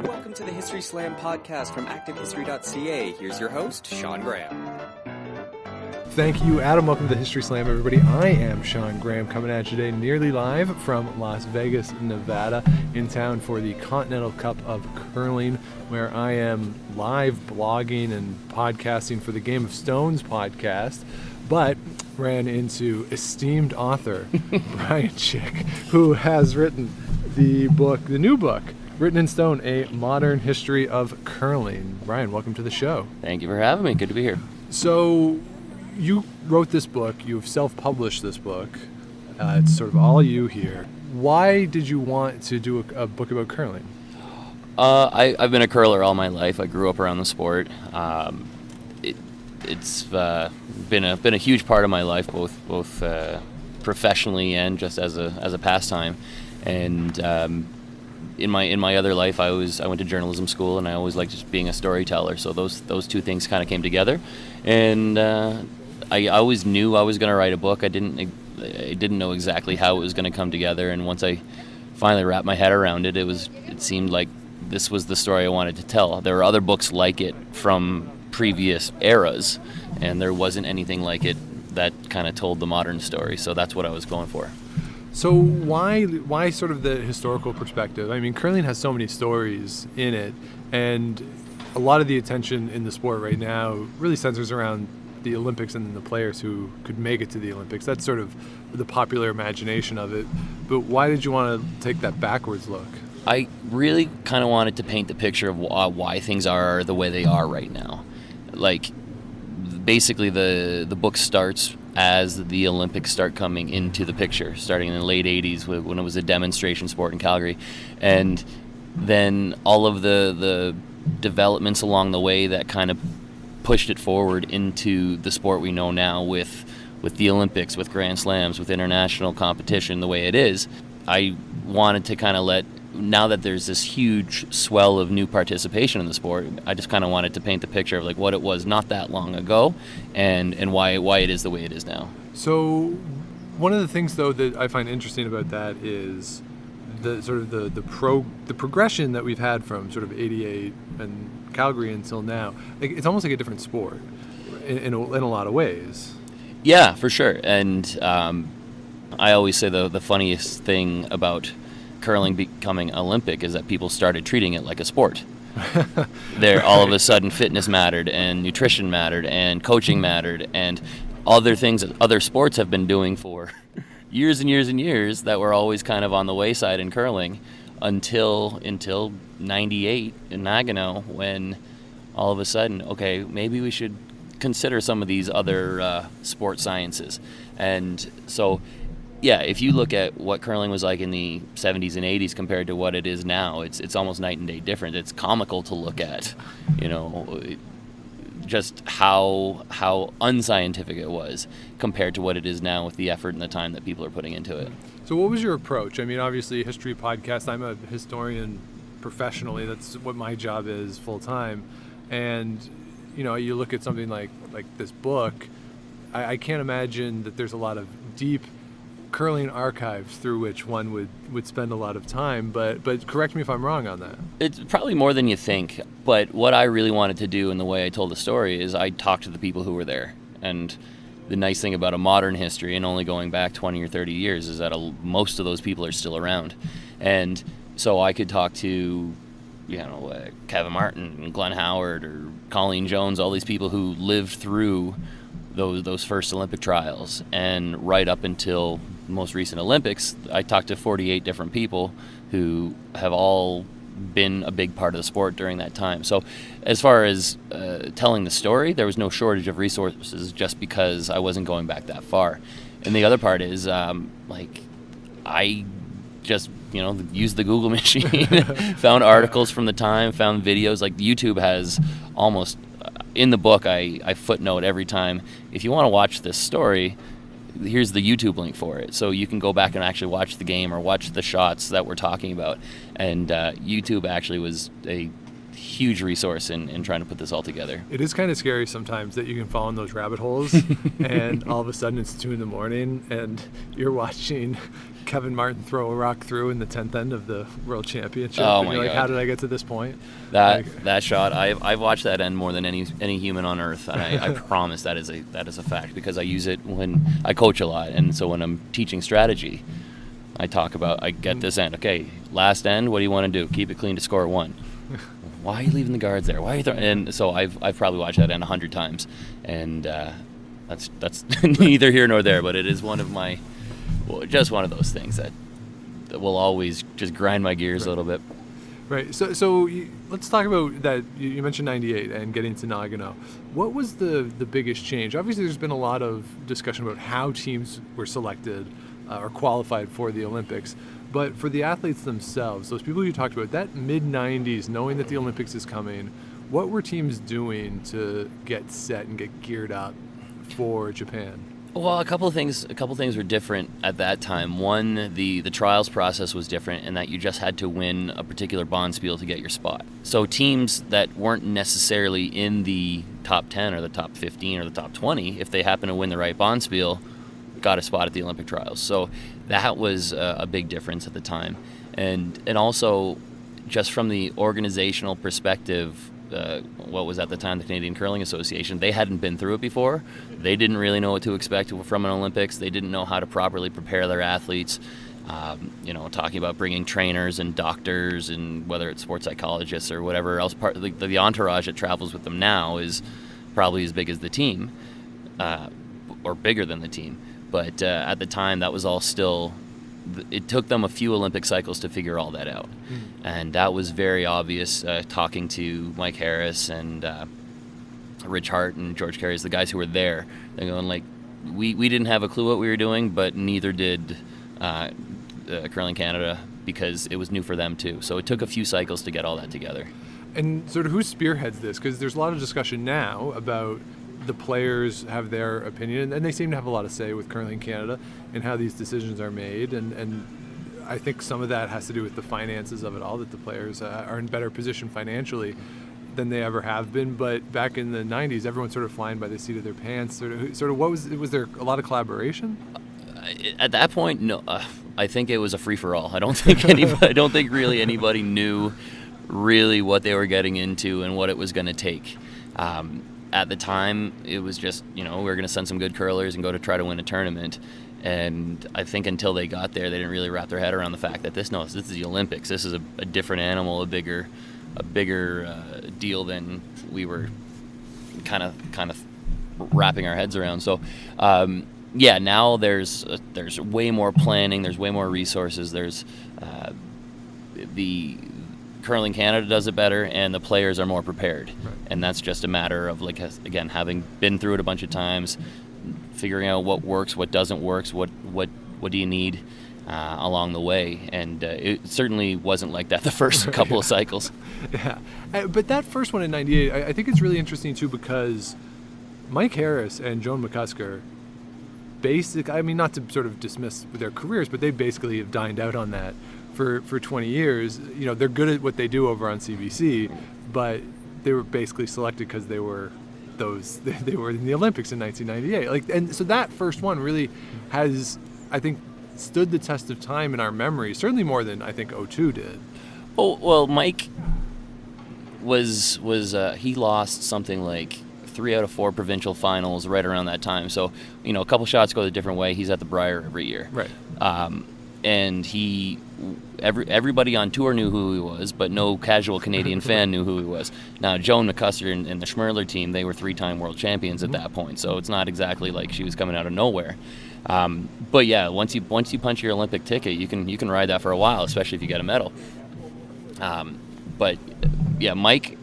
Welcome to the History Slam podcast from Activehistory.ca. Here's your host, Sean Graham. Thank you, Adam. Welcome to the History Slam, everybody. I am Sean Graham, coming at you today nearly live from Las Vegas, Nevada, in town for the Continental Cup of Curling, where I am live blogging and podcasting for the Game of Stones podcast, but ran into esteemed author Brian Chick, who has written the new book, Written in Stone, A Modern History of Curling. Brian, welcome to the show. Thank you for having me. Good to be here. So, you wrote this book, you've self-published this book, it's sort of all you here. Why did you want to do a book about curling? I've been a curler all my life. I grew up around the sport. It's been a huge part of my life, both professionally and just as a pastime. And in my other life, I went to journalism school, and I always liked just being a storyteller. So those two things kind of came together, and I always knew I was going to write a book. I didn't know exactly how it was going to come together, and once I finally wrapped my head around it, it seemed like this was the story I wanted to tell. There were other books like it from previous eras, and there wasn't anything like it that kind of told the modern story. So that's what I was going for. So why sort of the historical perspective? I mean, curling has so many stories in it, and a lot of the attention in the sport right now really centers around the Olympics and the players who could make it to the Olympics. That's sort of the popular imagination of it. But why did you want to take that backwards look? I really kind of wanted to paint the picture of why things are the way they are right now. Like, basically the book starts as the Olympics start coming into the picture, starting in the late 80s when it was a demonstration sport in Calgary. And then all of the developments along the way that kind of pushed it forward into the sport we know now with the Olympics, with Grand Slams, with international competition the way it is. I wanted to kind of now that there's this huge swell of new participation in the sport, I just kind of wanted to paint the picture of like what it was not that long ago and why it is the way it is now. So one of the things though that I find interesting about that is the sort of the progression that we've had from sort of 88 and Calgary until now. Like, it's almost like a different sport in a lot of ways. Yeah, for sure. And I always say the funniest thing about curling becoming Olympic is that people started treating it like a sport. There, all of a sudden, fitness mattered, and nutrition mattered, and coaching mattered, and other things that other sports have been doing for years and years and years that were always kind of on the wayside in curling until 98 in Nagano, when all of a sudden, okay, maybe we should consider some of these other sports sciences. And so, yeah, if you look at what curling was like in the 70s and 80s compared to what it is now, it's almost night and day different. It's comical to look at, just how unscientific it was compared to what it is now with the effort and the time that people are putting into it. So what was your approach? I mean, obviously, history podcast, I'm a historian professionally. That's what my job is full time. And, you look at something like this book, I can't imagine that there's a lot of deep curling archives through which one would spend a lot of time, but correct me if I'm wrong on that. It's probably more than you think, but what I really wanted to do in the way I told the story is I talked to the people who were there. And the nice thing about a modern history and only going back 20 or 30 years is that most of those people are still around. And so I could talk to Kevin Martin and Glenn Howard or Colleen Jones, all these people who lived through those first Olympic trials, and right up until the most recent Olympics, I talked to 48 different people who have all been a big part of the sport during that time. So as far as telling the story, there was no shortage of resources just because I wasn't going back that far. And the other part is I just used the Google machine, found articles from the time, found videos. Like YouTube has almost in the book, I footnote every time, if you want to watch this story, here's the YouTube link for it. So you can go back and actually watch the game or watch the shots that we're talking about. And YouTube actually was a huge resource in trying to put this all together. It is kind of scary sometimes that you can fall in those rabbit holes and all of a sudden it's 2 a.m. and you're watching Kevin Martin throw a rock through in the 10th end of the World Championship? Oh and my you're like, God. how did I get to this point? That shot, I've watched that end more than any human on earth, and I promise that is a fact, because I use it when I coach a lot, and so when I'm teaching strategy, I get this end. Okay, last end, what do you want to do? Keep it clean to score 1. Why are you leaving the guards there? Why are you throwing? And so I've probably watched that end 100 times, and that's neither here nor there. But it is just one of those things that will always just grind my gears a little bit. Right. So let's talk about that. You mentioned '98 and getting to Nagano. What was the biggest change? Obviously, there's been a lot of discussion about how teams were selected or qualified for the Olympics. But for the athletes themselves, those people you talked about, that mid-'90s, knowing that the Olympics is coming, what were teams doing to get set and get geared up for Japan? Well, a couple of things were different at that time. One, the trials process was different in that you just had to win a particular bonspiel to get your spot. So teams that weren't necessarily in the top 10 or the top 15 or the top 20, if they happened to win the right bonspiel, got a spot at the Olympic trials. So that was a big difference at the time. And also, just from the organizational perspective, what was at the time the Canadian Curling Association, they hadn't been through it before. They didn't really know what to expect from an Olympics. They didn't know how to properly prepare their athletes. Talking about bringing trainers and doctors, and whether it's sports psychologists or whatever else, the entourage that travels with them now is probably as big as the team, or bigger than the team. But at the time, that was all still, it took them a few Olympic cycles to figure all that out. And that was very obvious, talking to Mike Harris and Rich Hart and George Carey's, the guys who were there. They're going like, we didn't have a clue what we were doing, but neither did Curling Canada, because it was new for them too. So it took a few cycles to get all that together. And sort of who spearheads this? Because there's a lot of discussion now about the players have their opinion, and they seem to have a lot of say with Curling Canada and how these decisions are made. And I think some of that has to do with the finances of it all, that the players are in better position financially than they ever have been. But back in the 90s, everyone's sort of flying by the seat of their pants. Sort of what was there a lot of collaboration? At that point, no. I think it was a free-for-all. I don't think really anybody knew really what they were getting into and what it was going to take. At the time, it was just, we were going to send some good curlers and go to try to win a tournament. And I think until they got there, they didn't really wrap their head around the fact that this is the Olympics. This is a different animal, a bigger deal than we were kind of wrapping our heads around. So, now there's way more planning. There's way more resources. There's the Curling Canada does it better, and the players are more prepared. Right. And that's just a matter of, again, having been through it a bunch of times, figuring out what works, what doesn't work, what do you need along the way. And it certainly wasn't like that the first couple of cycles. Yeah. But that first one in 98, I think it's really interesting too, because Mike Harris and Joan McCusker, not to sort of dismiss their careers, but they basically have dined out on that for 20 years. They're good at what they do over on CBC, but they were basically selected because they were in the Olympics in 1998. And so that first one really has, I think, stood the test of time in our memory, certainly more than I think 2002 did. Oh, well, Mike was he lost something like 3 out of 4 provincial finals right around that time. So, a couple shots go a different way. He's at the Brier every year. Right. And everybody on tour knew who he was, but no casual Canadian fan knew who he was. Now, Joan McCusker and the Schmerler team, they were 3-time world champions at that point, so it's not exactly like she was coming out of nowhere. But yeah, once you punch your Olympic ticket, you can ride that for a while, especially if you get a medal. But yeah, Mike,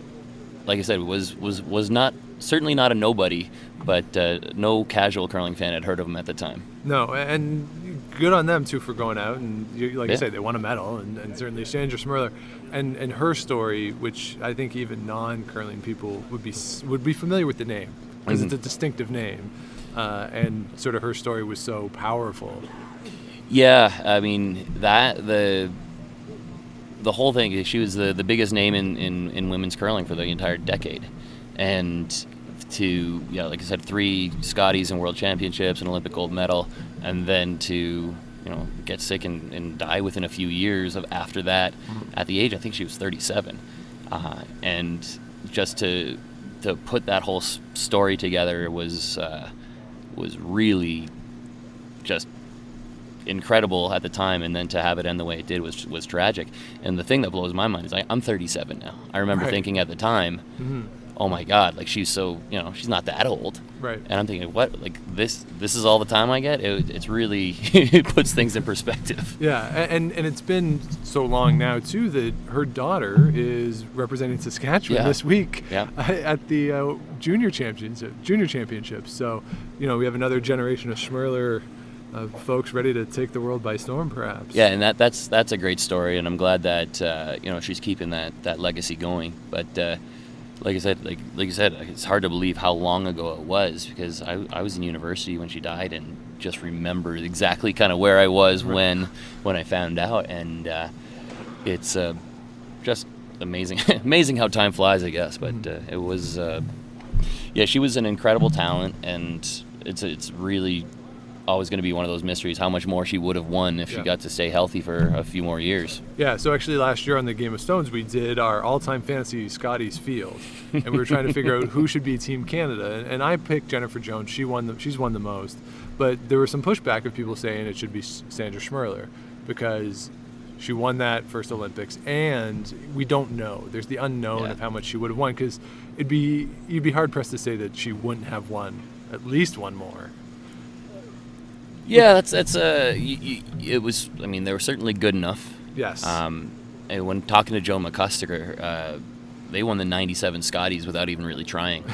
like I said, was not certainly not a nobody, but no casual curling fan had heard of him at the time. No, and good on them too for going out, and you say, they won a medal, and certainly Sandra Schmerler, and her story, which I think even non-curling people would be familiar with the name, because it's a distinctive name, and sort of her story was so powerful. Yeah, I mean the whole thing. She was the biggest name in women's curling for the entire decade, and like I said, 3 Scotties and World Championships, an Olympic gold medal, and then to get sick and die within a few years after that. At the age, I think she was 37, and just to put that whole story together was really just incredible at the time, and then to have it end the way it did was tragic. And the thing that blows my mind is I'm 37 now. I remember thinking at the time, oh my God, like she's so, she's not that old. Right. And I'm thinking, what, like this is all the time I get? It's really, it puts things in perspective. Yeah, and it's been so long now too that her daughter is representing Saskatchewan this week at the junior championships. So, we have another generation of Schmerler folks ready to take the world by storm, perhaps. Yeah, and that's a great story, and I'm glad that she's keeping that legacy going. But like you said, it's hard to believe how long ago it was, because I was in university when she died, and just remembered exactly kind of where I was when I found out, and it's just amazing amazing how time flies, I guess. But it was she was an incredible talent, and it's really always going to be one of those mysteries how much more she would have won if she got to stay healthy for a few more years. Yeah, so actually last year on the Game of Stones, we did our all-time fantasy Scotties field, and we were trying to figure out who should be Team Canada, and I picked Jennifer Jones. She's won the most, but there was some pushback of people saying it should be Sandra Schmerler, because she won that first Olympics, and we don't know. There's the unknown of how much she would have won, because you'd be hard-pressed to say that she wouldn't have won at least one more. Yeah, it was. I mean, they were certainly good enough. Yes. And when talking to Joe McCusker, they won the '97 Scotties without even really trying.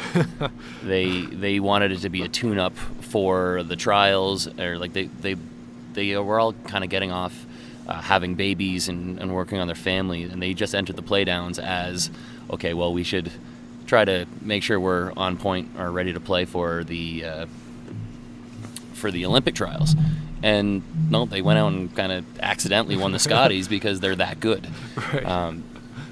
They wanted it to be a tune-up for the trials, or like they were all kind of getting off, having babies and working on their family, and they just entered the playdowns as, okay, well, we should try to make sure we're on point or ready to play for the Olympic trials. And no, they went out and kind of accidentally won the Scotties because they're that good. Right.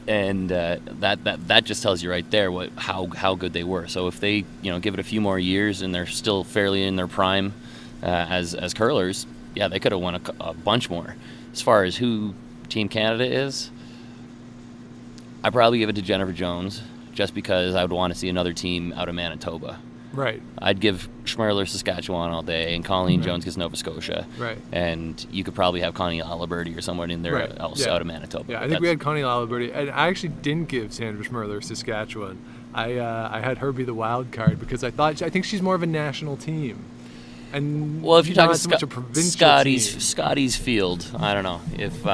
And that just tells you right there how good they were. So if they give it a few more years and they're still fairly in their prime as curlers, they could have won a bunch more. As far as who Team Canada is, I'd probably give it to Jennifer Jones, just because I would want to see another team out of Manitoba. Right. I'd give Schmerler Saskatchewan all day, and Colleen Jones gets Nova Scotia. Right. And you could probably have Connie Laliberty or someone in there else out of Manitoba. Yeah, I think we had Connie Laliberty, and I actually didn't give Sandra Schmerler Saskatchewan. I had her be the wild card, because I think she's more of a national team. And well, if you're talking so much a provincial team. Scotties field, I don't know if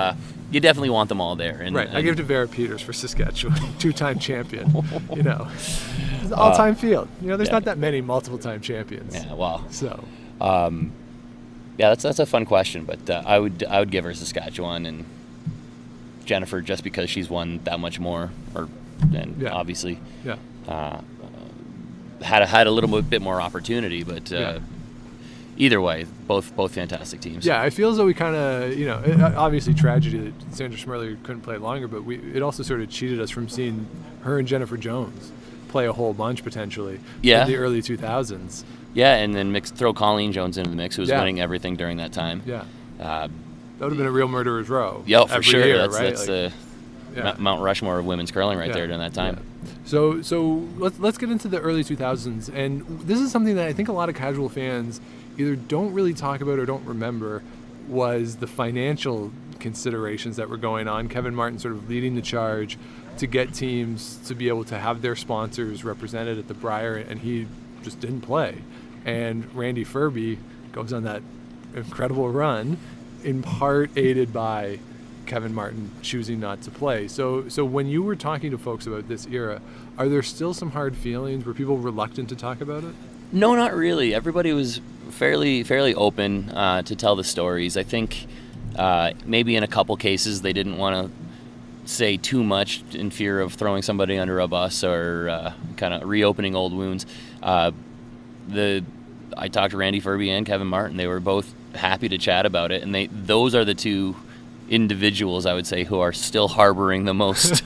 you definitely want them all there. And, I give it to Vera Peters for Saskatchewan, two-time champion. It's an all-time field. There's not that many multiple-time champions. Yeah, wow. So, that's a fun question, but I would give her Saskatchewan, and Jennifer, just because she's won that much more, obviously had a little bit more opportunity, but. Either way, both fantastic teams. Yeah, I feel as though we kind of, obviously tragedy that Sandra Schmerler couldn't play longer, but it also sort of cheated us from seeing her and Jennifer Jones play a whole bunch potentially in the early 2000s. Yeah, and then throw Colleen Jones into the mix, who was winning everything during that time. Yeah. That would have been a real murderer's row. Yeah, for sure. Year, that's the Mount Rushmore of women's curling right there during that time. Yeah. So let's get into the early 2000s, and this is something that I think a lot of casual fans either don't really talk about or don't remember, was the financial considerations that were going on. Kevin Martin sort of leading the charge to get teams to be able to have their sponsors represented at the Brier, and he just didn't play. And Randy Ferbey goes on that incredible run, in part aided by Kevin Martin choosing not to play. So when you were talking to folks about this era, are there still some hard feelings? Were people reluctant to talk about it? No, not really. Everybody was fairly open to tell the stories. I think maybe in a couple cases they didn't want to say too much in fear of throwing somebody under a bus or kind of reopening old wounds. I talked to Randy Ferbey and Kevin Martin. They were both happy to chat about it, and those are the two individuals, I would say, who are still harboring the most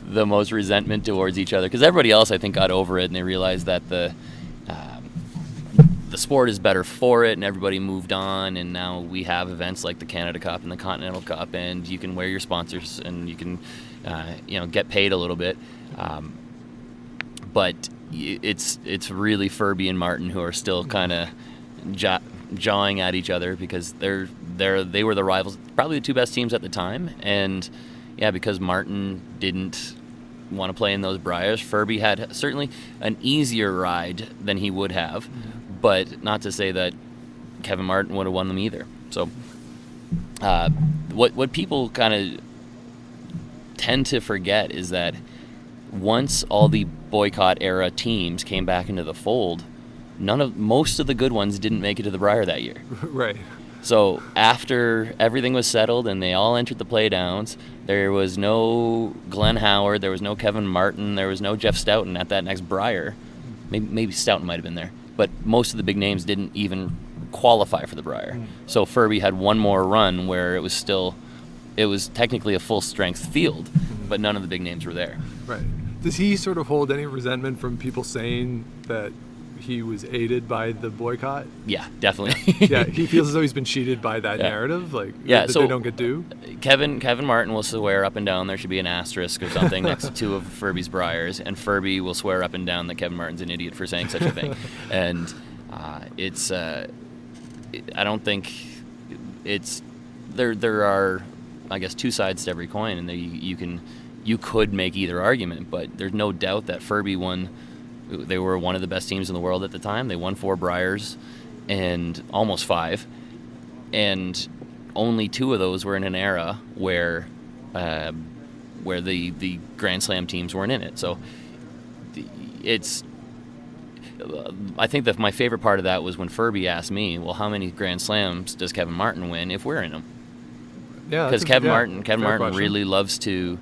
the most resentment towards each other, because everybody else, I think, got over it, and they realized that the sport is better for it, and everybody moved on, and now we have events like the Canada Cup and the Continental Cup, and you can wear your sponsors, and you can, get paid a little bit. But it's really Furby and Martin who are still kind of jawing at each other, because they were the rivals, probably the two best teams at the time, and because Martin didn't want to play in those briars, Furby had certainly an easier ride than he would have, but not to say that Kevin Martin would have won them either. So what people kind of tend to forget is that once all the boycott era teams came back into the fold, most of the good ones didn't make it to the Brier that year. Right. So after everything was settled and they all entered the playdowns, there was no Glenn Howard, there was no Kevin Martin, there was no Jeff Stoughton at that next Brier. Maybe Stoughton might have been there, but most of the big names didn't even qualify for the Brier. So Furby had one more run where it was technically a full strength field, but none of the big names were there. Right. Does he sort of hold any resentment from people saying that he was aided by the boycott? Yeah, definitely. Yeah, he feels as though he's been cheated by that narrative, that so they don't get due. Kevin Martin will swear up and down there should be an asterisk or something next to two of Furby's Briers, and Furby will swear up and down that Kevin Martin's an idiot for saying such a thing. And I don't think it's there are, I guess, two sides to every coin, and you could make either argument, but there's no doubt that Furby won. They were one of the best teams in the world at the time. They won 4 Briers and almost 5, and only 2 of those were in an era where the Grand Slam teams weren't in it. So I think that my favorite part of that was when Furby asked me, well, how many Grand Slams does Kevin Martin win if we're in them? Yeah, because Kevin Martin question. really loves to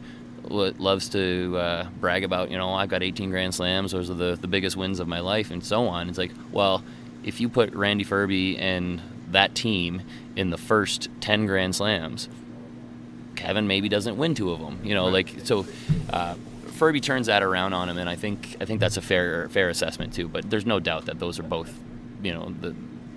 brag about, I've got 18 Grand Slams, those are the biggest wins of my life, and so on. It's like, well, if you put Randy Furby and that team in the first 10 Grand Slams, Kevin maybe doesn't win 2 of them. Furby turns that around on him, and I think that's a fair assessment too. But there's no doubt that those are both,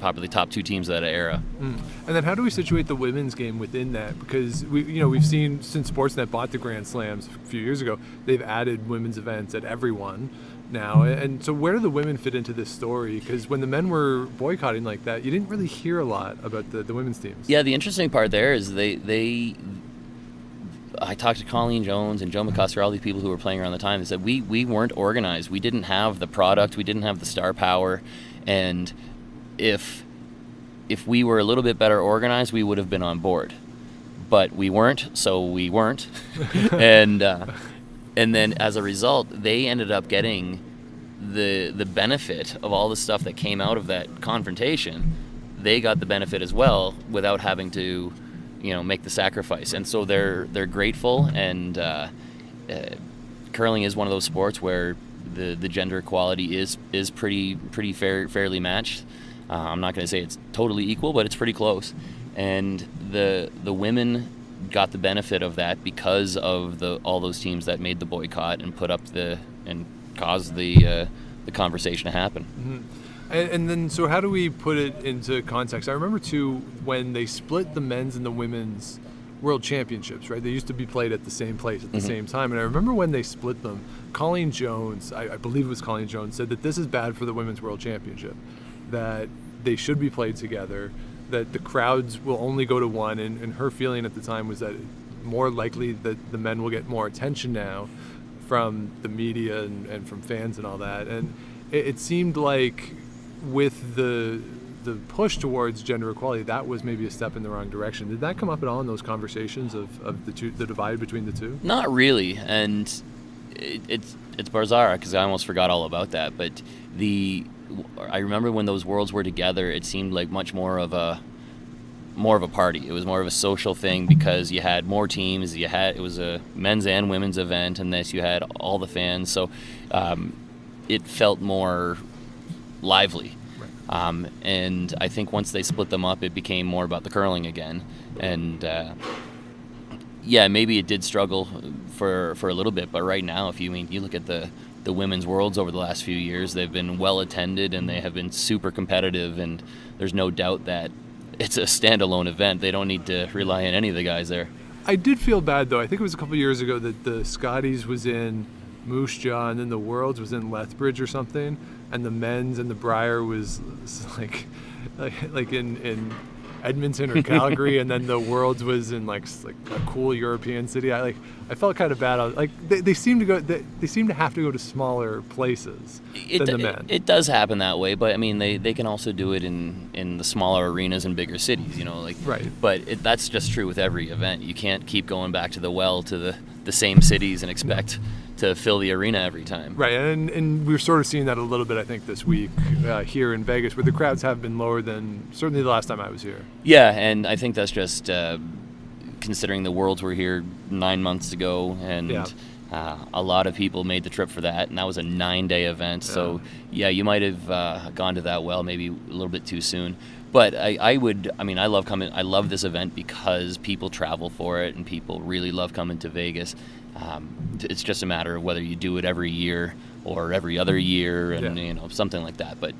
probably top 2 teams of that era. And then how do we situate the women's game within that? Because we've seen, since Sportsnet bought the Grand Slams a few years ago, they've added women's events at every one now. And so where do the women fit into this story? Because when the men were boycotting like that, you didn't really hear a lot about the women's teams. Yeah, the interesting part there is I talked to Colleen Jones and Joe McCusker, all these people who were playing around the time. They said we weren't organized. We didn't have the product. We didn't have the star power. And if we were a little bit better organized, we would have been on board. But we weren't, so we weren't. And then as a result, they ended up getting the benefit of all the stuff that came out of that confrontation. They got the benefit as well without having to make the sacrifice, and so they're grateful. And curling is one of those sports where the gender equality is pretty fairly matched. I'm not going to say it's totally equal, but it's pretty close. And the women got the benefit of that because of all those teams that made the boycott and put up and caused the conversation to happen. Mm-hmm. And then, so how do we put it into context? I remember, too, when they split the men's and the women's world championships, right? They used to be played at the same place at the same time. And I remember when they split them, Colleen Jones, I believe it was Colleen Jones, said that this is bad for the women's world championship, that they should be played together, that the crowds will only go to one. And her feeling at the time was that more likely that the men will get more attention now from the media and from fans and all that. And it seemed like with the push towards gender equality, that was maybe a step in the wrong direction. Did that come up at all in those conversations of the divide between the two? Not really, and it's bizarre because I almost forgot all about that. But I remember when those worlds were together, it seemed like much more of a party. It was more of a social thing because you had more teams. It was a men's and women's event, and you had all the fans. So it felt more lively. Right. And I think once they split them up, it became more about the curling again. And maybe it did struggle for a little bit, but right now, if you look at the the women's worlds over the last few years. They've been well attended and they have been super competitive, and there's no doubt that it's a standalone event. They don't need to rely on any of the guys there. I did feel bad, though. I think it was a couple of years ago that the Scotties was in Moose Jaw, and then the Worlds was in Lethbridge or something, and the men's and the Briar was like in Edmonton or Calgary, and then the Worlds was in like a cool European city. I felt kind of bad. They seem to have to go to smaller places than the men. It does happen that way, but I mean they can also do it in the smaller arenas in bigger cities, Right. But that's just true with every event. You can't keep going back to the well to the same cities and expect to fill the arena every time. Right, and we're sort of seeing that a little bit, I think, this week here in Vegas, where the crowds have been lower than certainly the last time I was here. Yeah, and I think that's just considering the Worlds were here 9 months ago, and a lot of people made the trip for that, and that was a 9-day event. Yeah. So, you might have gone to that well maybe a little bit too soon. But I love coming. I love this event because people travel for it, and people really love coming to Vegas. It's just a matter of whether you do it every year or every other year, and something like that. But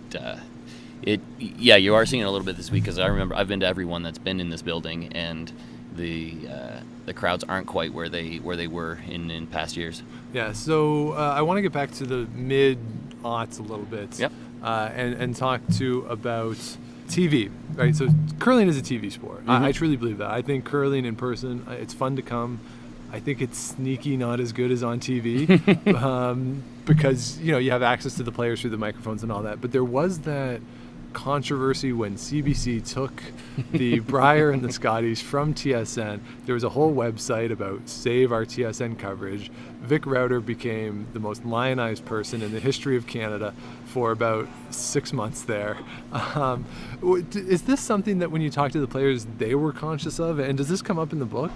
you are seeing it a little bit this week, because I remember I've been to every one that's been in this building, and the crowds aren't quite where they were in past years. Yeah. So I want to get back to the mid-aughts a little bit. Yep. And talk about TV, right? So curling is a TV sport. Mm-hmm. I truly believe that. I think curling in person, it's fun to come. I think it's sneaky not as good as on TV because, you have access to the players through the microphones and all that. But there was that controversy when CBC took the Briar and the Scotties from TSN. There was a whole website about save our TSN coverage. Vic Rauter became the most lionized person in the history of Canada for about 6 months there. Is this something that when you talk to the players, they were conscious of? And does this come up in the book?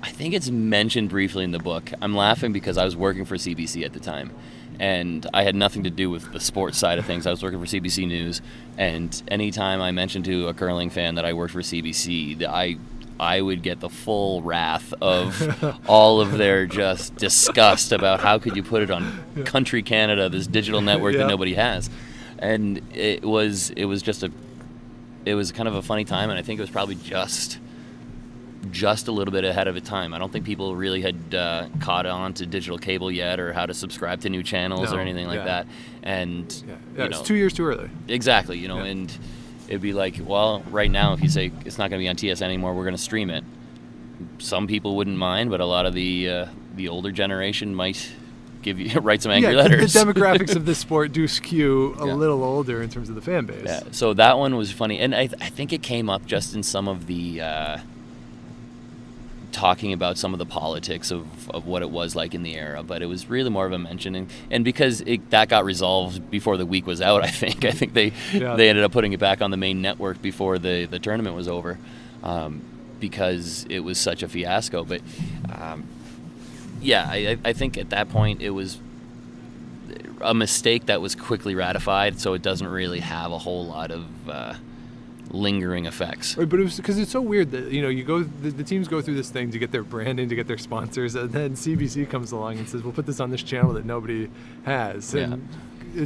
I think it's mentioned briefly in the book. I'm laughing because I was working for CBC at the time, and I had nothing to do with the sports side of things. I was working for CBC News, and anytime I mentioned to a curling fan that I worked for CBC, I would get the full wrath of all of their just disgust about how could you put it on Country Canada, this digital network that nobody has. And it was kind of a funny time, and I think it was probably just a little bit ahead of its time. I don't think people really had caught on to digital cable yet, or how to subscribe to new channels or anything like that. And it's 2 years too early. Exactly, and it'd be like, well, right now if you say it's not going to be on TSN anymore, we're going to stream it. Some people wouldn't mind, but a lot of the older generation might write some angry letters. The demographics of this sport do skew a little older in terms of the fan base. Yeah, so that one was funny, and I think it came up just in some of the talking about some of the politics of what it was like in the era, but it was really more of a mention, and because that got resolved before the week was out, I think they ended up putting it back on the main network before the tournament was over, because it was such a fiasco. But I think at that point it was a mistake that was quickly ratified, so it doesn't really have a whole lot of lingering effects. Right, but it was because it's so weird that the teams go through this thing to get their branding, to get their sponsors, and then CBC comes along and says, we'll put this on this channel that nobody has, and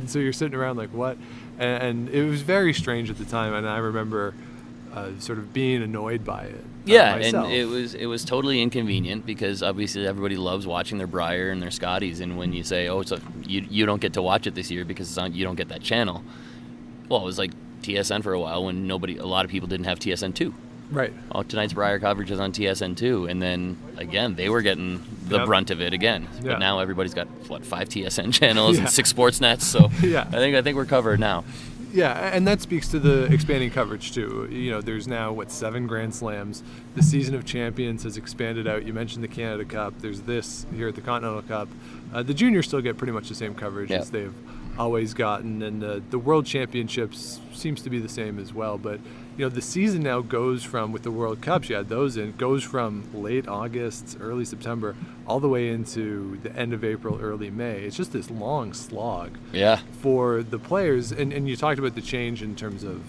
so you're sitting around like, what? And it was very strange at the time, and I remember sort of being annoyed by it. Myself. And it was totally inconvenient, because obviously everybody loves watching their Briar and their Scotties, and when you say, you don't get to watch it this year because you don't get that channel, well, it was like TSN for a while when a lot of people didn't have TSN 2. Right. Oh, tonight's Briar coverage is on TSN 2, and then again they were getting the brunt of it again. But now everybody's got 5 TSN channels and 6 sports nets, so I think we're covered now. Yeah, and that speaks to the expanding coverage too. There's now 7 Grand Slams. The season of champions has expanded out. You mentioned the Canada Cup. There's this here at the Continental Cup. The juniors still get pretty much the same coverage as they've always gotten, and the World Championships seems to be the same as well. But the season now goes from, with the World Cups, you had those in, goes from late August, early September, all the way into the end of April, early May. It's just this long slog for the players. And you talked about the change in terms of,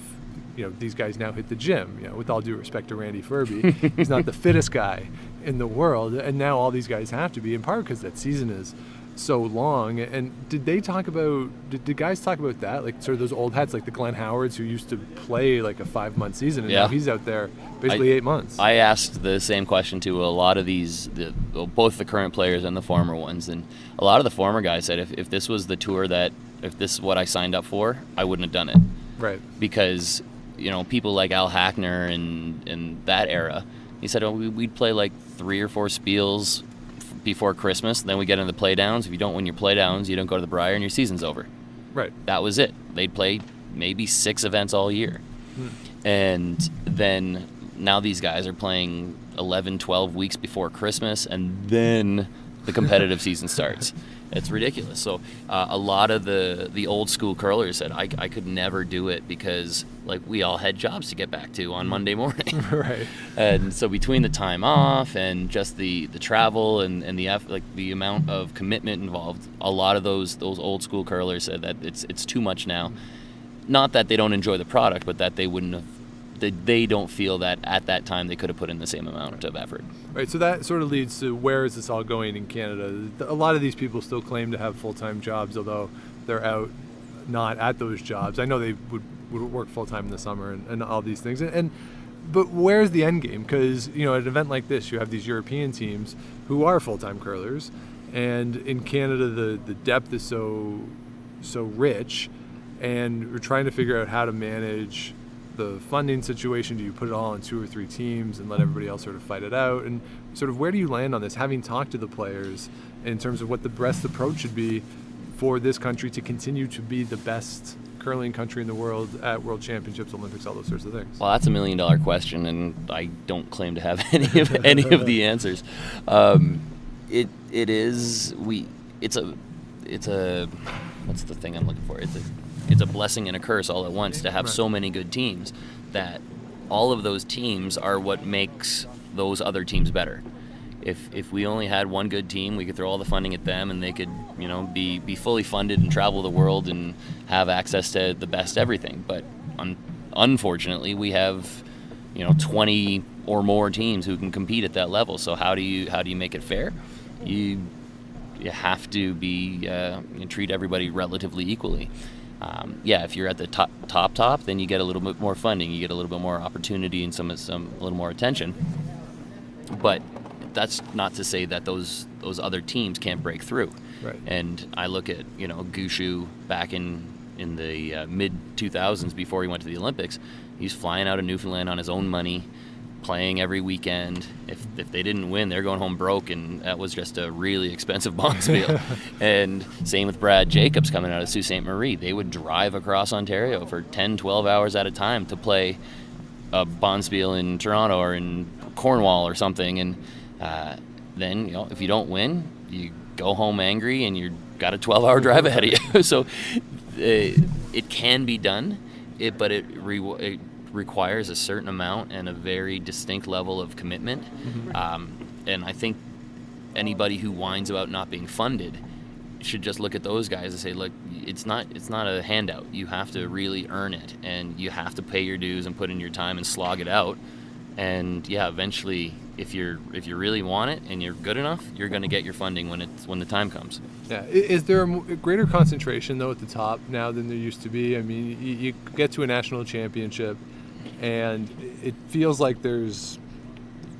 these guys now hit the gym. With all due respect to Randy Furby, he's not the fittest guy in the world, and now all these guys have to be, in part because that season is so long. And did guys talk about that? Like sort of those old hats, like the Glenn Howards who used to play like a 5-month season, and now he's out there basically 8 months. I asked the same question to a lot of both the current players and the former ones, and a lot of the former guys said if this was the tour if this is what I signed up for, I wouldn't have done it. Right. Because, people like Al Hackner and that era, he said, we'd play like 3 or 4 spiels before Christmas, then we get into the playdowns. If you don't win your playdowns, you don't go to the Briar and your season's over. Right. That was it. They'd play maybe 6 events all year. And then now these guys are playing 11, 12 weeks before Christmas, and then the competitive season starts. It's ridiculous. So a lot of the old school curlers said, I could never do it because we all had jobs to get back to on Monday morning. Right. And so between the time off and just the travel and the amount of commitment involved, a lot of those old school curlers said that it's too much now. Not that they don't enjoy the product, but that they don't feel that at that time they could have put in the same amount of effort. Right, so that sort of leads to where is this all going in Canada? A lot of these people still claim to have full-time jobs, although they're out not at those jobs. I know they would work full-time in the summer and all these things. But where's the end game? Because, at an event like this, you have these European teams who are full-time curlers, and in Canada the depth is so rich, and we're trying to figure out how to manage the funding situation. Do you put it all on 2 or 3 teams and let everybody else sort of fight it out? And sort of where do you land on this, having talked to the players in terms of what the best approach should be for this country to continue to be the best curling country in the world at World Championships, Olympics, all those sorts of things? Well, that's $1 million question, and I don't claim to have any of the answers. It's a what's the thing I'm looking for? It's a blessing and a curse all at once to have so many good teams, that all of those teams are what makes those other teams better. If we only had one good team, we could throw all the funding at them and they could, be fully funded and travel the world and have access to the best everything. But unfortunately, we have, 20 or more teams who can compete at that level. So how do you make it fair? You have to treat everybody relatively equally. If you're at the top, then you get a little bit more funding, you get a little bit more opportunity and some a little more attention. But that's not to say that those other teams can't break through. Right. And I look at Gushu back in the mid 2000s before he went to the Olympics. He's flying out of Newfoundland on his own money, playing every weekend. If they didn't win, they're going home broke, and that was just a really expensive bonspiel. And same with Brad Jacobs coming out of Sault Ste. Marie. They would drive across Ontario for 10, 12 hours at a time to play a bonspiel in Toronto or in Cornwall or something. And then, if you don't win, you go home angry and you've got a 12-hour drive ahead of you. So it can be done, but it requires a certain amount and a very distinct level of commitment. Mm-hmm. And I think anybody who whines about not being funded should just look at those guys and say, look, it's not a handout. You have to really earn it, and you have to pay your dues and put in your time and slog it out. And eventually, if you really want it and you're good enough, you're going to get your funding when the time comes. Yeah. Is there a greater concentration though at the top now than there used to be? I mean, you get to a national championship, and it feels like there's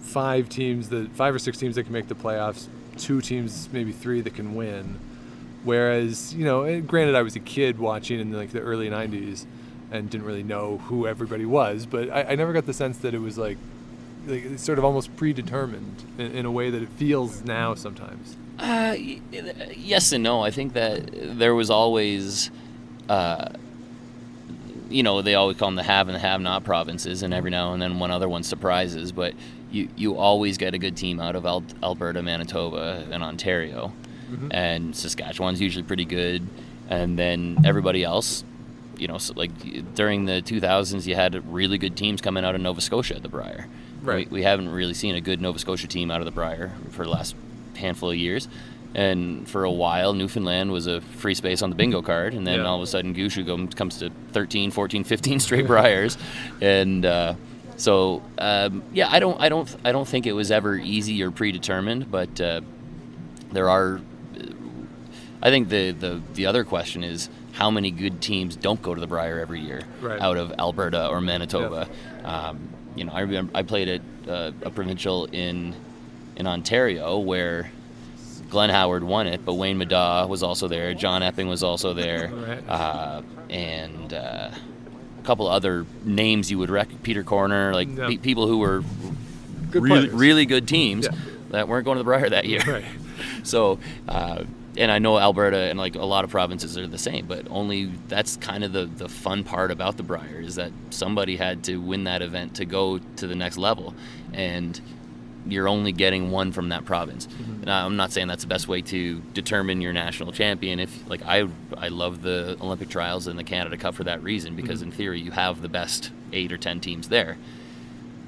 5 or 6 teams that can make the playoffs, 2 teams, maybe 3 that can win. Whereas, granted, I was a kid watching in the early 90s and didn't really know who everybody was, but I never got the sense that it was like sort of almost predetermined in a way that it feels now sometimes. Yes and no. I think that there was always, they always call them the have and the have-not provinces, and every now and then one other one surprises, but you always get a good team out of Alberta, Manitoba, and Ontario. Mm-hmm. And Saskatchewan's usually pretty good, and then everybody else, during the 2000s, you had really good teams coming out of Nova Scotia at the Briar. Right. We haven't really seen a good Nova Scotia team out of the Briar for the last handful of years. And for a while, Newfoundland was a free space on the bingo card, and then all of a sudden Gushu comes to 13, 14, 15 straight Briars. And I don't think it was ever easy or predetermined, but there are I think the other question is how many good teams don't go to the Brier every year out of Alberta or Manitoba. You know, I remember I played at a provincial in Ontario where Glenn Howard won it, but Wayne Middaugh was also there. John Epping was also there, and a couple other names you would recognize. Peter Corner, like people who were really good teams that weren't going to the Brier that year. Right. So, and I know Alberta and like a lot of provinces are the same, but only that's kind of the fun part about the Brier is that somebody had to win that event to go to the next level, and you're only getting one from that province. And I'm not saying that's the best way to determine your national champion. If like I love the Olympic trials and the Canada Cup for that reason, because in theory you have the best 8 or 10 teams there.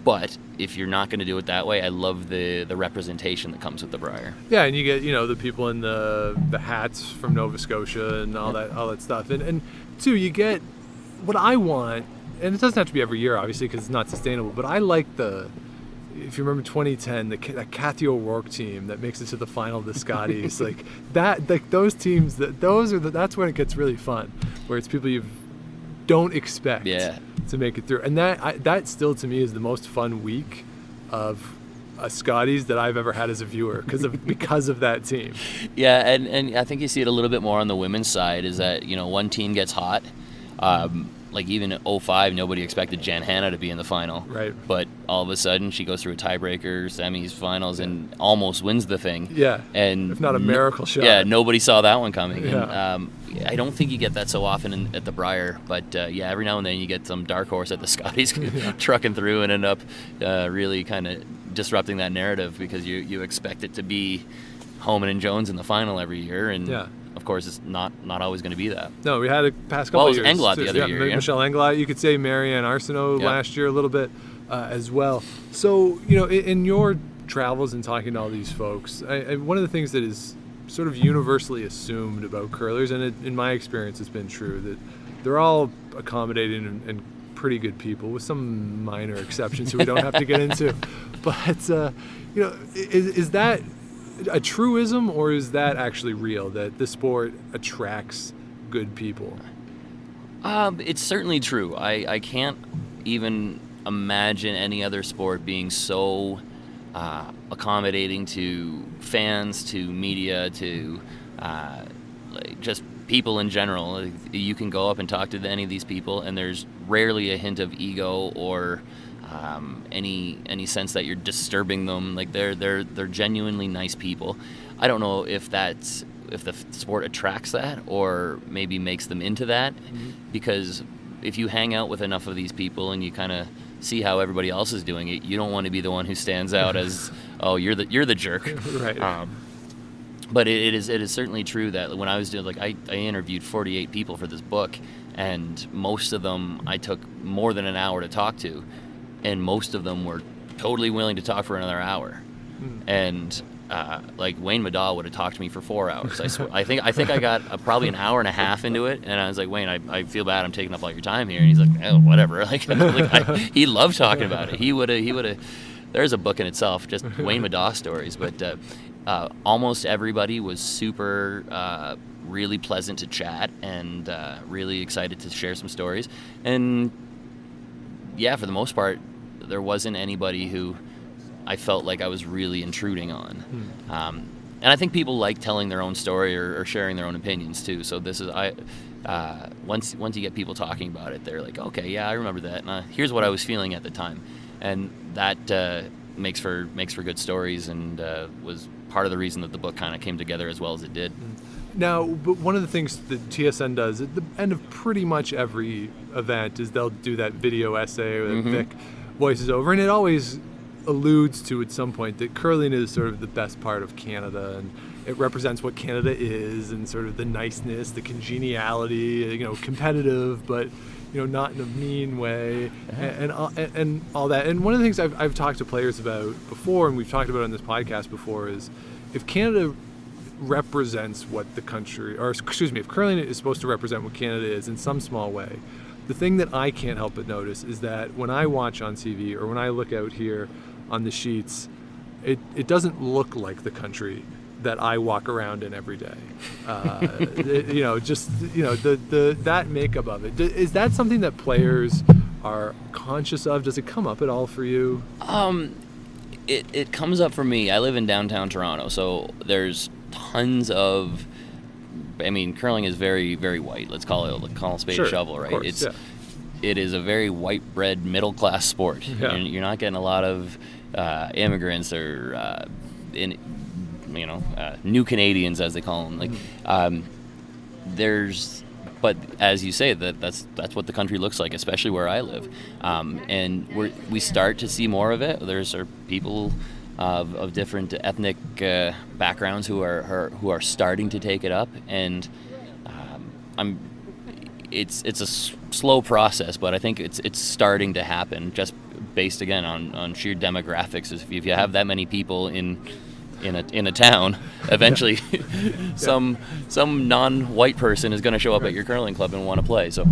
But if you're not going to do it that way, I love the representation that comes with the Brier. Yeah, and you get, you know, the people in the hats from Nova Scotia and all that stuff. And two, you get what I want, and it doesn't have to be every year, obviously, because it's not sustainable, but I like if you remember 2010, that Kathy O'Rourke team that makes it to the final of the Scotties, those teams, that's when it gets really fun, where it's people you don't expect to make it through, and that still to me is the most fun week of a Scotties that I've ever had as a viewer because of that team. Yeah, and I think you see it a little bit more on the women's side is that, you know, one team gets hot. Like even in 2005, nobody expected Jan Hanna to be in the final. Right. But all of a sudden, she goes through a tiebreaker, semis, finals, and almost wins the thing. Yeah. And if not a miracle shot. Yeah, nobody saw that one coming. Yeah. And, I don't think you get that so often at the Brier, but every now and then you get some dark horse at the Scotties trucking through and end up really kind of disrupting that narrative because you expect it to be Homan and Jones in the final every year, and of course it's not always going to be that. No, we had a past couple of years. Well, it was Englot the other year. Michelle Englot. You could say Marianne Arsenault last year a little bit as well. So, you know, in your travels and talking to all these folks, one of the things that is sort of universally assumed about curlers, and in my experience it's been true, that they're all accommodating and pretty good people, with some minor exceptions who we don't have to get into. But, you know, is that a truism, or is that actually real, that the sport attracts good people? It's certainly true. I can't even imagine any other sport being so accommodating to fans, to media, to like just people in general. You can go up and talk to any of these people, and there's rarely a hint of ego or any sense that you're disturbing them. Like they're genuinely nice people. I don't know if the sport attracts that or maybe makes them into that, because if you hang out with enough of these people and you kind of see how everybody else is doing it, you don't want to be the one who stands out as, oh, you're the jerk. Right. But it is certainly true that when I was doing, like, I interviewed 48 people for this book, and most of them I took more than an hour to talk to, and most of them were totally willing to talk for another hour. And like Wayne Middaugh would have talked to me for 4 hours. I swear. I think I got probably an hour and a half into it, and I was like, Wayne, I feel bad I'm taking up all your time here. And he's like, oh, whatever. He loved talking about it. He would have. There's a book in itself, just Wayne Middaugh stories. But almost everybody was super, really pleasant to chat, and really excited to share some stories. And yeah, for the most part, there wasn't anybody who I felt like I was really intruding on. And I think people like telling their own story or sharing their own opinions too. So this is once you get people talking about it, they're like, okay, yeah, I remember that. And here's what I was feeling at the time, and that makes for good stories, and was part of the reason that the book kind of came together as well as it did. Now, but one of the things that TSN does at the end of pretty much every event is they'll do that video essay that Vic voices over, and it always alludes to at some point that curling is sort of the best part of Canada, and it represents what Canada is, and sort of the niceness, the congeniality, you know, competitive, but, you know, not in a mean way, and all that. And one of the things I've talked to players about before, and we've talked about on this podcast before, is if Canada represents what the country, or excuse me, if curling is supposed to represent what Canada is in some small way, the thing that I can't help but notice is that when I watch on TV or when I look out here on the sheets, it doesn't look like the country that I walk around in every day. That makeup of it. Is that something that players are conscious of? Does it come up at all for you? It comes up for me. I live in downtown Toronto, so there's tons of. I mean, curling is very, very white. Let's call a spade a shovel, right? Course, It is a very white bread middle class sport. Yeah. You're not getting a lot of immigrants or new Canadians, as they call them. But as you say, that's what the country looks like, especially where I live. And we start to see more of it. There's people of different ethnic backgrounds who are starting to take it up, and it's a slow process, but I think it's starting to happen, just based again on sheer demographics. If you have that many people in a town, eventually some non-white person is going to show up at your curling club and want to play. So,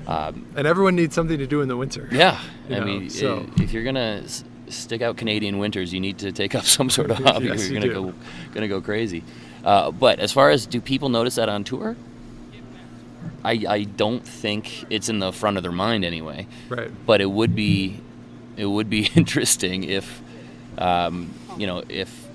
and everyone needs something to do in the winter. Yeah, if you're gonna stick out Canadian winters, you need to take up some sort of hobby. Yes, You're gonna go crazy. But as far as, do people notice that on tour? I don't think it's in the front of their mind anyway. Right. But it would be interesting if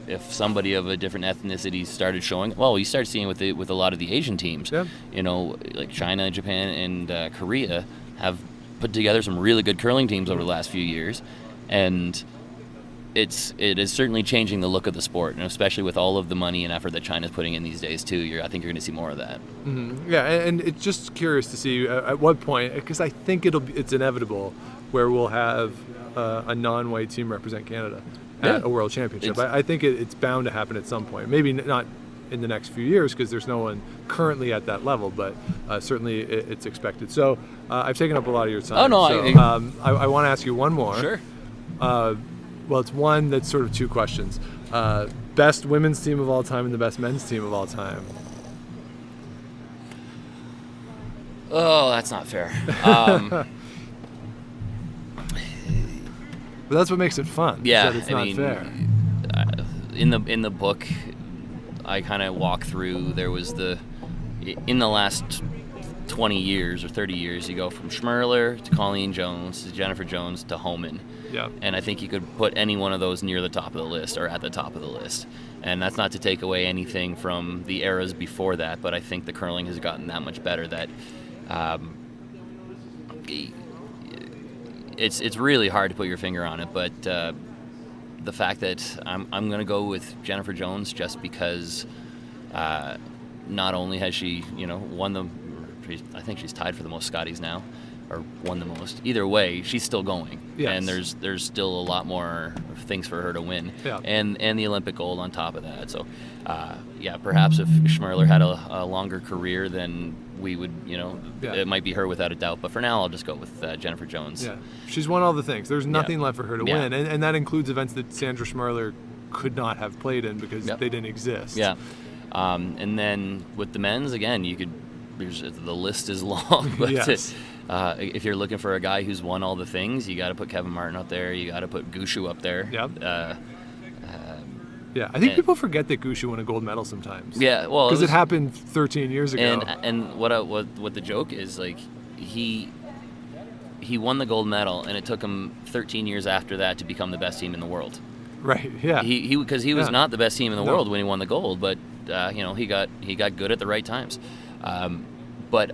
if somebody of a different ethnicity started showing. Well, you start seeing with a lot of the Asian teams. Yeah. Like China, Japan, and Korea have put together some really good curling teams over the last few years, and it is certainly changing the look of the sport, and especially with all of the money and effort that China's putting in these days too. I think you're going to see more of that. Mm-hmm. Yeah, and it's just curious to see at what point, because I think it's inevitable, where we'll have a non-white team represent Canada at a World Championship. I think it's bound to happen at some point. Maybe not in the next few years, because there's no one currently at that level, but certainly it's expected. So I've taken up a lot of your time. Oh, no, so, I want to ask you one more. Sure. Well, it's one that's sort of two questions. Best women's team of all time and the best men's team of all time. Oh, that's not fair. But that's what makes it fun. Yeah, it's not fair. In the book, I kind of walk through. There was in the last 20 years or 30 years, you go from Schmerler to Colleen Jones to Jennifer Jones to Homan. Yeah. And I think you could put any one of those near the top of the list or at the top of the list. And that's not to take away anything from the eras before that, but I think the curling has gotten that much better that it's really hard to put your finger on it. But the fact that I'm going to go with Jennifer Jones just because not only has she won I think she's tied for the most Scotties now, or won the most. Either way, she's still going, yes. And there's still a lot more things for her to win, yeah. and the Olympic gold on top of that. So, perhaps if Schmerler had a longer career, then we would, it might be her without a doubt. But for now, I'll just go with Jennifer Jones. Yeah, she's won all the things. There's nothing left for her to win, and that includes events that Sandra Schmerler could not have played in because they didn't exist. Yeah, and then with the men's, again, the list is long, but yes. If you're looking for a guy who's won all the things, you got to put Kevin Martin up there. You got to put Gushu up there. Yep. I think people forget that Gushu won a gold medal sometimes. Yeah, well, because it happened 13 years ago. And what the joke is, like, he won the gold medal, and it took him 13 years after that to become the best team in the world. Right. Yeah. Because he was not the best team in the world when he won the gold, but he got good at the right times. But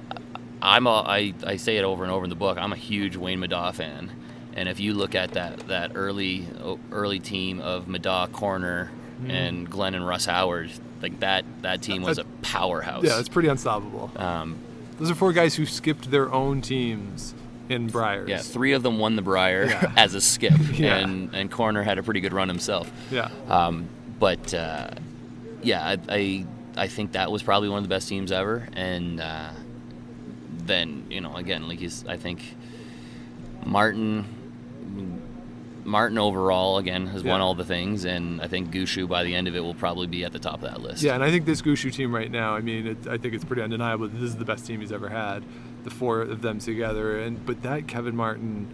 I say it over and over in the book. I'm a huge Wayne Middaugh fan, and if you look at that early team of Middaugh, Corner, and Glenn and Russ Howard, like that team was a powerhouse. Yeah, it's pretty unstoppable. Those are four guys who skipped their own teams in Briars. Yeah, 3 of them won the Brier as a skip, and Corner had a pretty good run himself. Yeah. I think that was probably one of the best teams ever, and then again, I think Martin overall again has won all the things, and I think Gushu by the end of it will probably be at the top of that list. Yeah, and I think this Gushu team right now, I think it's pretty undeniable that this is the best team he's ever had, the 4 of them together. But that Kevin Martin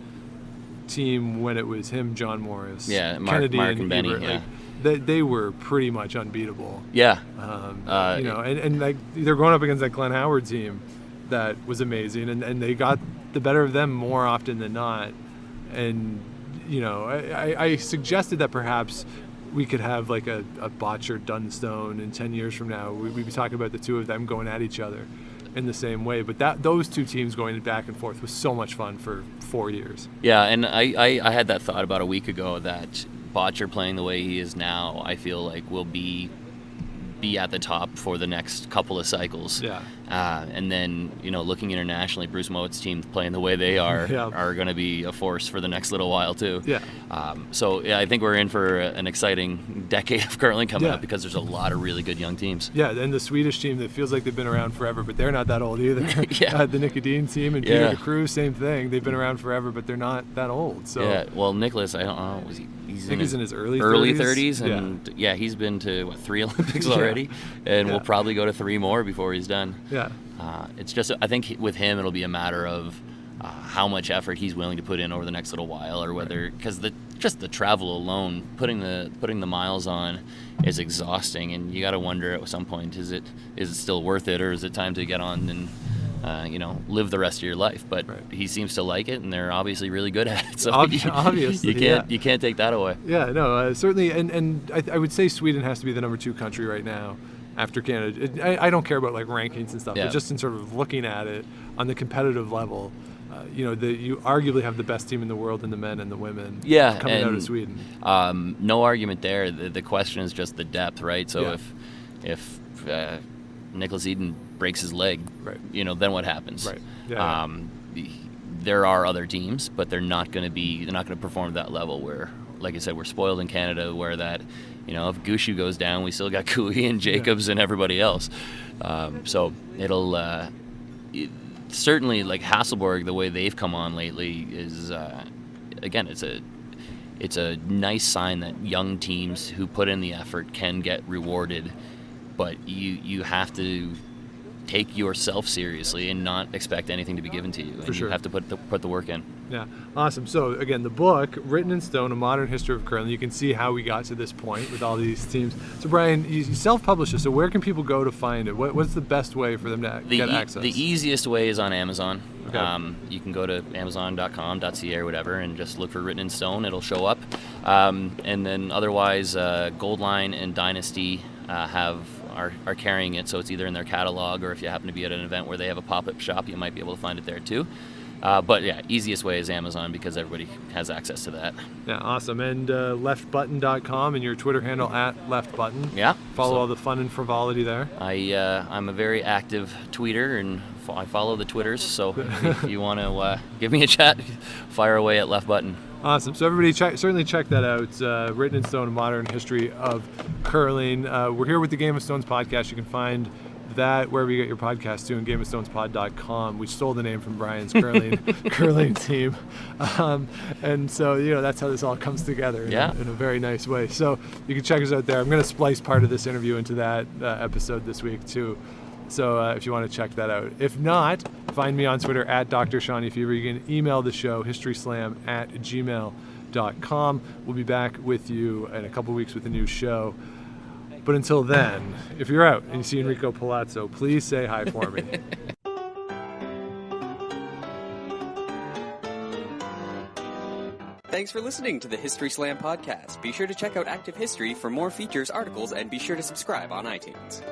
team when it was him, John Morris, Mark and Benny, Ebert, they were pretty much unbeatable. Yeah. And like they're going up against that Glenn Howard team that was amazing, and they got the better of them more often than not. And I suggested that perhaps we could have like a Botcher Dunstone in 10 years from now. We'd be talking about the two of them going at each other in the same way. But those two teams going back and forth was so much fun for 4 years. Yeah, and I had that thought about a week ago that Botcher playing the way he is now, I feel like will be at the top for the next couple of cycles. Yeah. And then, looking internationally, Bruce Mowat's team playing the way they are going to be a force for the next little while too. Yeah. I think we're in for an exciting decade of curling coming up because there's a lot of really good young teams. Yeah, and the Swedish team that feels like they've been around forever, but they're not that old either. Yeah. The Nicodine team and Peter DeCruz, same thing. They've been around forever, but they're not that old. So yeah. Well, Nicholas, I don't know, he's in his early 30s, and he's been to 3 Olympics already, and we'll probably go to 3 more before he's done. Yeah. It's just, I think with him it'll be a matter of how much effort he's willing to put in over the next little while, or whether, because just the travel alone, putting the miles on is exhausting, and you got to wonder at some point, is it still worth it, or is it time to get on and live the rest of your life? But he seems to like it, and they're obviously really good at it. So obviously, you can't take that away. Yeah, no, certainly, and I would say Sweden has to be the number 2 country right now after Canada. I don't care about like rankings and stuff, but just in sort of looking at it on the competitive level, you arguably have the best team in the world in the men and the women. Coming out of Sweden. No argument there. The question is just the depth, right? So if Nicholas Eden breaks his leg, then what happens? Right. Yeah. There are other teams, but they're not going to perform at that level where, like I said, we're spoiled in Canada where that, if Gushu goes down, we still got Cooey and Jacobs and everybody else. So it'll certainly, like Hasselborg, the way they've come on lately is, again, it's a nice sign that young teams who put in the effort can get rewarded, but you have to take yourself seriously and not expect anything to be given to you. And you have to put the work in. Yeah, awesome. So again, the book, Written in Stone, A Modern History of Curling, you can see how we got to this point with all these teams. So Brian, you self-publish this, so where can people go to find it? What's the best way for them to get access? The easiest way is on Amazon. Okay. You can go to amazon.com.ca or whatever and just look for Written in Stone. It'll show up. And then otherwise, Goldline and Dynasty are carrying it, so it's either in their catalog, or if you happen to be at an event where they have a pop-up shop, you might be able to find it there too. But yeah, easiest way is Amazon because everybody has access to that. Yeah, awesome. And leftbutton.com and your Twitter handle @leftbutton. Yeah. Follow all the fun and frivolity there. I'm a very active tweeter, and I follow the Twitters, so if you want to give me a chat, fire away at leftbutton. Awesome. So everybody certainly check that out. Written in Stone, A Modern History of Curling. We're here with the Game of Stones podcast. You can find that wherever you get your podcast too, and gameofstonespod.com. We stole the name from Brian's curling team. And so, that's how this all comes together in a very nice way. So you can check us out there. I'm going to splice part of this interview into that episode this week too. So if you want to check that out. If not, find me on Twitter @Dr. Shawnee Fever. You can email the show, historyslam@gmail.com. We'll be back with you in a couple weeks with a new show. But until then, if you're out and you see Enrico Palazzo, please say hi for me. Thanks for listening to the History Slam podcast. Be sure to check out Active History for more features, articles, and be sure to subscribe on iTunes.